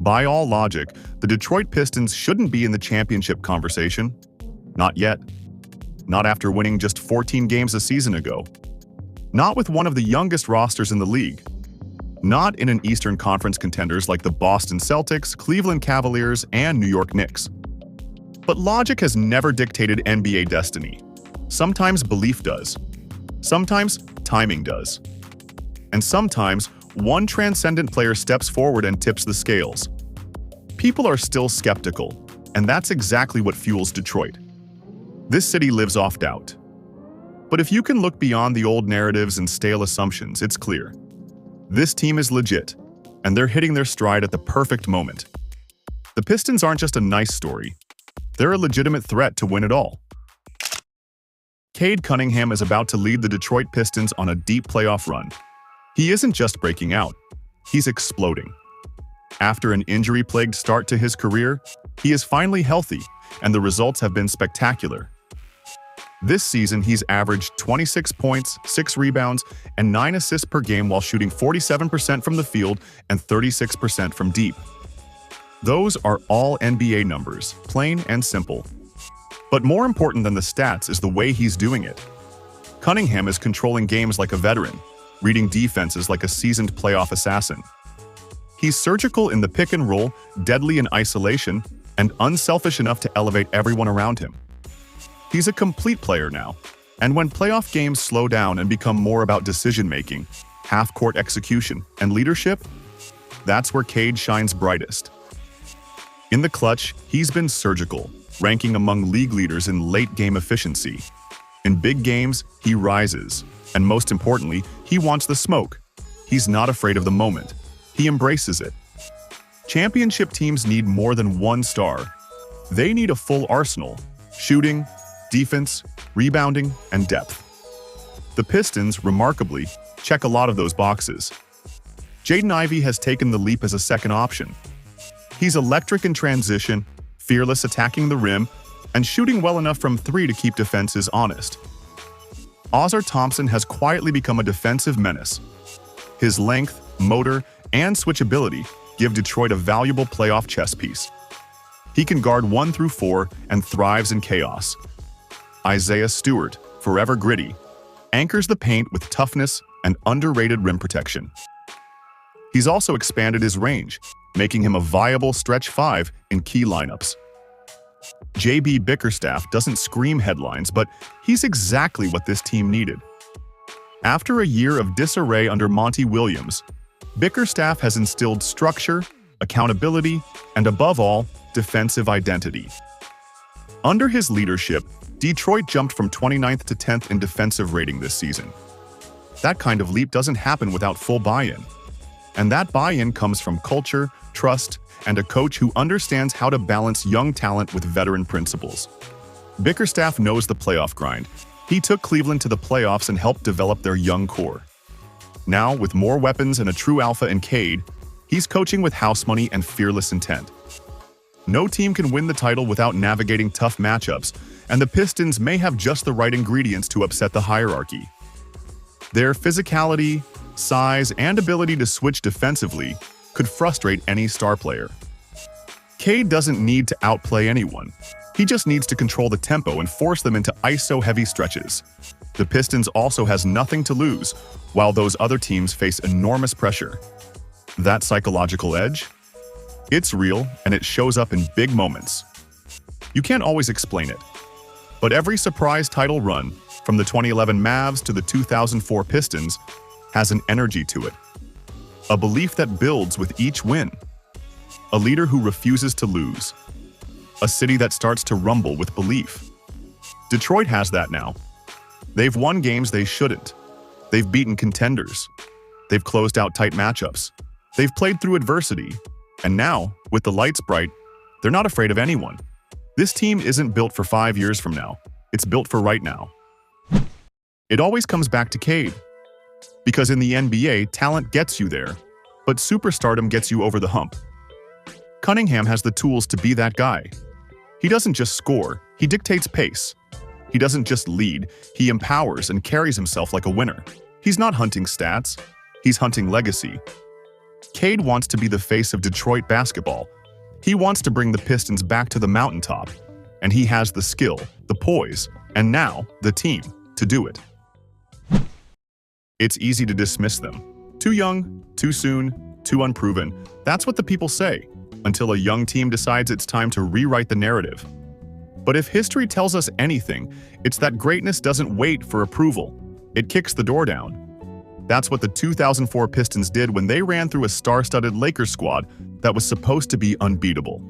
By all logic, the Detroit Pistons shouldn't be in the championship conversation. Not yet. Not after winning just 14 games a season ago. Not with one of the youngest rosters in the league. Not in an Eastern Conference contenders like the Boston Celtics, Cleveland Cavaliers, and New York Knicks. But logic has never dictated NBA destiny. Sometimes belief does. Sometimes timing does. And sometimes one transcendent player steps forward and tips the scales. People are still skeptical, and that's exactly what fuels Detroit. This city lives off doubt. But if you can look beyond the old narratives and stale assumptions, it's clear. This team is legit, and they're hitting their stride at the perfect moment. The Pistons aren't just a nice story. They're a legitimate threat to win it all. Cade Cunningham is about to lead the Detroit Pistons on a deep playoff run. He isn't just breaking out, he's exploding. After an injury-plagued start to his career, he is finally healthy, and the results have been spectacular. This season, he's averaged 26 points, 6 rebounds, and 9 assists per game while shooting 47% from the field and 36% from deep. Those are all NBA numbers, plain and simple. But more important than the stats is the way he's doing it. Cunningham is controlling games like a veteran, reading defenses like a seasoned playoff assassin. He's surgical in the pick and roll, deadly in isolation, and unselfish enough to elevate everyone around him. He's a complete player now, and when playoff games slow down and become more about decision-making, half-court execution, and leadership, that's where Cade shines brightest. In the clutch, he's been surgical, ranking among league leaders in late-game efficiency. In big games, he rises, and most importantly, he wants the smoke. He's not afraid of the moment. He embraces it. Championship teams need more than one star. They need a full arsenal: shooting, defense, rebounding, and depth. The Pistons, remarkably, check a lot of those boxes. Jaden Ivey has taken the leap as a second option. He's electric in transition, fearless attacking the rim, and shooting well enough from three to keep defenses honest. Ausar Thompson has quietly become a defensive menace. His length, motor, and switchability give Detroit a valuable playoff chess piece. He can guard 1 through 4 and thrives in chaos. Isaiah Stewart, forever gritty, anchors the paint with toughness and underrated rim protection. He's also expanded his range, making him a viable stretch 5 in key lineups. JB Bickerstaff doesn't scream headlines, but he's exactly what this team needed. After a year of disarray under Monty Williams, Bickerstaff has instilled structure, accountability, and above all, defensive identity. Under his leadership, Detroit jumped from 29th to 10th in defensive rating this season. That kind of leap doesn't happen without full buy-in. And that buy-in comes from culture, trust, and a coach who understands how to balance young talent with veteran principles. Bickerstaff knows the playoff grind. He took Cleveland to the playoffs and helped develop their young core. Now, with more weapons and a true alpha in Cade, he's coaching with house money and fearless intent. No team can win the title without navigating tough matchups, and the Pistons may have just the right ingredients to upset the hierarchy. Their physicality, size, and ability to switch defensively could frustrate any star player. Cade doesn't need to outplay anyone. He just needs to control the tempo and force them into ISO-heavy stretches. The Pistons also has nothing to lose, while those other teams face enormous pressure. That psychological edge? It's real, and it shows up in big moments. You can't always explain it, but every surprise title run, from the 2011 Mavs to the 2004 Pistons, has an energy to it. A belief that builds with each win. A leader who refuses to lose. A city that starts to rumble with belief. Detroit has that now. They've won games they shouldn't. They've beaten contenders. They've closed out tight matchups. They've played through adversity. And now, with the lights bright, they're not afraid of anyone. This team isn't built for 5 years from now. It's built for right now. It always comes back to Cade. Because in the NBA, talent gets you there, but superstardom gets you over the hump. Cunningham has the tools to be that guy. He doesn't just score, he dictates pace. He doesn't just lead, he empowers and carries himself like a winner. He's not hunting stats, he's hunting legacy. Cade wants to be the face of Detroit basketball. He wants to bring the Pistons back to the mountaintop, and he has the skill, the poise, and now the team to do it. It's easy to dismiss them. Too young, too soon, too unproven. That's what the people say, until a young team decides it's time to rewrite the narrative. But if history tells us anything, it's that greatness doesn't wait for approval. It kicks the door down. That's what the 2004 Pistons did when they ran through a star-studded Lakers squad that was supposed to be unbeatable.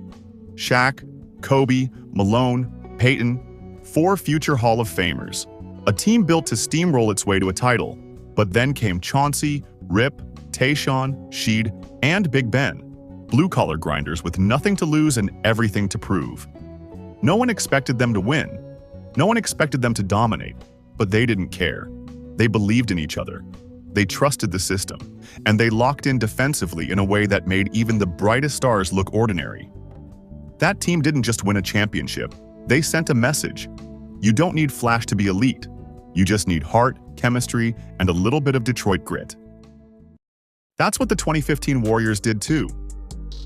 Shaq, Kobe, Malone, Peyton, 4 future Hall of Famers. A team built to steamroll its way to a title. But then came Chauncey, Rip, Tayshaun, Sheed, and Big Ben. Blue-collar grinders with nothing to lose and everything to prove. No one expected them to win. No one expected them to dominate. But they didn't care. They believed in each other. They trusted the system. And they locked in defensively in a way that made even the brightest stars look ordinary. That team didn't just win a championship. They sent a message. You don't need flash to be elite. You just need heart, chemistry, and a little bit of Detroit grit. That's what the 2015 Warriors did too.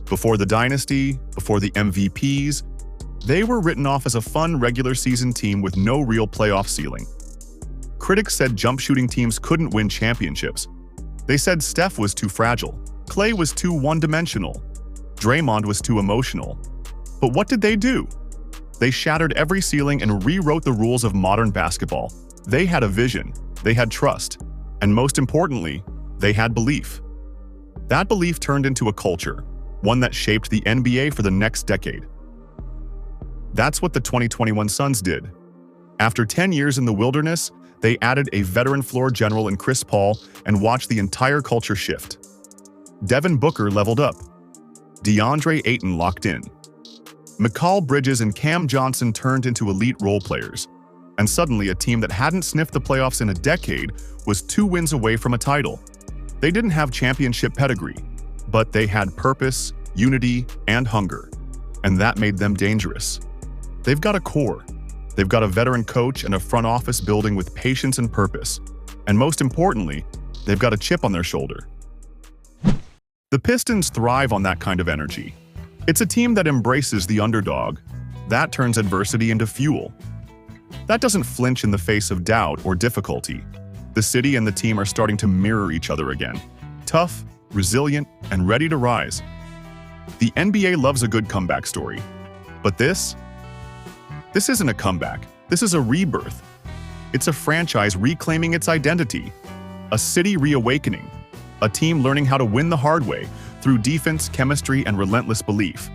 Before the dynasty, before the MVPs, they were written off as a fun regular season team with no real playoff ceiling. Critics said jump shooting teams couldn't win championships. They said Steph was too fragile, Klay was too one-dimensional, Draymond was too emotional. But what did they do? They shattered every ceiling and rewrote the rules of modern basketball. They had a vision, they had trust, and most importantly, they had belief. That belief turned into a culture, one that shaped the NBA for the next decade. That's what the 2021 Suns did. After 10 years in the wilderness, they added a veteran floor general in Chris Paul and watched the entire culture shift. Devin Booker leveled up. DeAndre Ayton locked in. Mikal Bridges and Cam Johnson turned into elite role players. And suddenly, a team that hadn't sniffed the playoffs in a decade was 2 wins away from a title. They didn't have championship pedigree, but they had purpose, unity, and hunger. And that made them dangerous. They've got a core. They've got a veteran coach and a front office building with patience and purpose. And most importantly, they've got a chip on their shoulder. The Pistons thrive on that kind of energy. It's a team that embraces the underdog. That turns adversity into fuel. That doesn't flinch in the face of doubt or difficulty. The city and the team are starting to mirror each other again. Tough, resilient, and ready to rise. The NBA loves a good comeback story. But this isn't a comeback. This is a rebirth. It's a franchise reclaiming its identity. A city reawakening. A team learning how to win the hard way through defense, chemistry, and relentless belief.